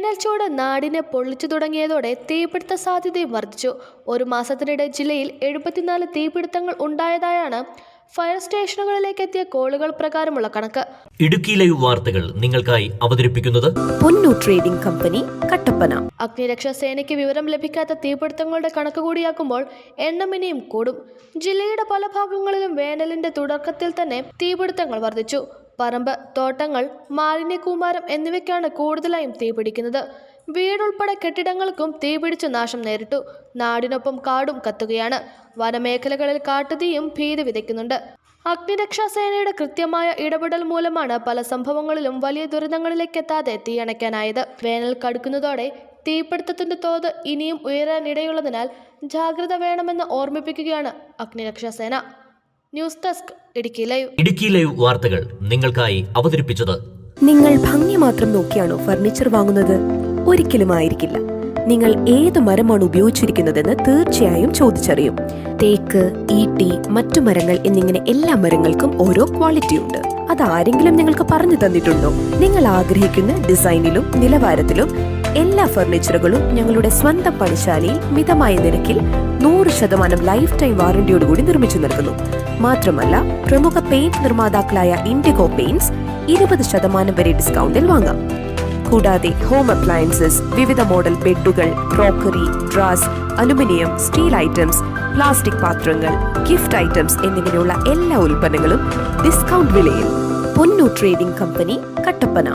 വേനൽച്ചൂട് നാടിനെ പൊള്ളിച്ചു തുടങ്ങിയതോടെ തീപിടുത്ത സാധ്യതയും വർദ്ധിച്ചു. ഒരു മാസത്തിനിടെ ജില്ലയിൽ 74 തീപിടുത്തങ്ങൾ ഉണ്ടായതായാണ് ഫയർ സ്റ്റേഷനുകളിലേക്ക് എത്തിയ കോളുകൾ പ്രകാരമുള്ള കണക്ക്. ഇടുക്കി ലൈവ് വാർത്തകൾ നിങ്ങൾക്കായി അവതരിപ്പിക്കുന്നത് പൊന്നു ട്രേഡിംഗ് കമ്പനി, കട്ടപ്പന. അഗ്നിരക്ഷാ സേനയ്ക്ക് വിവരം ലഭിക്കാത്ത തീപിടുത്തങ്ങളുടെ കണക്ക് കൂടിയാക്കുമ്പോൾ എണ്ണം ഇനിയും കൂടും. ജില്ലയുടെ പല ഭാഗങ്ങളിലും വേനലിന്റെ തുടക്കത്തിൽ തന്നെ തീപിടുത്തങ്ങൾ വർദ്ധിച്ചു. പറമ്പ്, തോട്ടങ്ങൾ, മാലിന്യക്കൂമ്പാരം എന്നിവയ്ക്കാണ് കൂടുതലായും തീപിടിക്കുന്നത്. വീടുൾപ്പെടെ കെട്ടിടങ്ങൾക്കും തീപിടിച്ച് നാശം നേരിട്ടു. നാടിനൊപ്പം കാടും കത്തുകയാണ്. വനമേഖലകളിൽ കാട്ടുതീയും ഭീതി വിതയ്ക്കുന്നുണ്ട്. അഗ്നിരക്ഷാ സേനയുടെ കൃത്യമായ ഇടപെടൽ മൂലമാണ് പല സംഭവങ്ങളിലും വലിയ ദുരന്തങ്ങളിലേക്ക് എത്താതെ തീയണയ്ക്കാനായത്. വേനൽ കടുക്കുന്നതോടെ തീപിടുത്തത്തിന്റെ തോത് ഇനിയും ഉയരാനിടയുള്ളതിനാൽ ജാഗ്രത വേണമെന്ന് ഓർമ്മിപ്പിക്കുകയാണ് അഗ്നിരക്ഷാ സേന. News desk, Idukki live. Idukki live വാർത്തകൾ നിങ്ങൾക്കായി അവതരിപ്പിച്ചത്. നിങ്ങൾ ഭംഗി മാത്രം നോക്കിയാണോ ഫർണിച്ചർ വാങ്ങുന്നത്? ഒരിക്കലും ആയിരിക്കില്ല. നിങ്ങൾ ഏത് മരമാണ് ഉപയോഗിച്ചിരിക്കുന്നതെന്ന് തീർച്ചയായും ചോദിച്ചറിയും. തേക്ക്, ഈട്ടി, മറ്റു മരങ്ങൾ എന്നിങ്ങനെ എല്ലാ മരങ്ങൾക്കും ഓരോ ക്വാളിറ്റി ഉണ്ട്. അതാരെങ്കിലും നിങ്ങൾക്ക് പറഞ്ഞു തന്നിട്ടുണ്ടോ? നിങ്ങൾ ആഗ്രഹിക്കുന്ന ഡിസൈനിലും നിലവാരത്തിലും എല്ലാ ഫർണിച്ചറുകളും ഞങ്ങളുടെ സ്വന്തം പണിശാലയിൽ മിതമായ നിരക്കിൽ 100% ലൈഫ് ടൈം വാറന്റിയോടുകൂടി നിർമ്മിച്ചു നൽകുന്നു. മാത്രമല്ല, പ്രമുഖ പെയിന്റ് നിർമ്മാതാക്കളായ ഇൻഡിഗോ പെയിന്റ്സ് 20% വരെ ഡിസ്കൗണ്ടിൽ വാങ്ങാം. കൂടാതെ ഹോം അപ്ലയൻസസ്, വിവിധ മോഡൽ ബെഡുകൾ, ക്രോക്കറി, ഡ്രാസ്, അലുമിനിയം, സ്റ്റീൽ ഐറ്റംസ്, പ്ലാസ്റ്റിക് പാത്രങ്ങൾ, ഗിഫ്റ്റ് ഐറ്റംസ് എന്നിങ്ങനെയുള്ള എല്ലാ ഉൽപ്പന്നങ്ങളും ഡിസ്കൗണ്ട് വിലയിൽ. പൊന്നു ട്രേഡിംഗ് കമ്പനി, കട്ടപ്പന.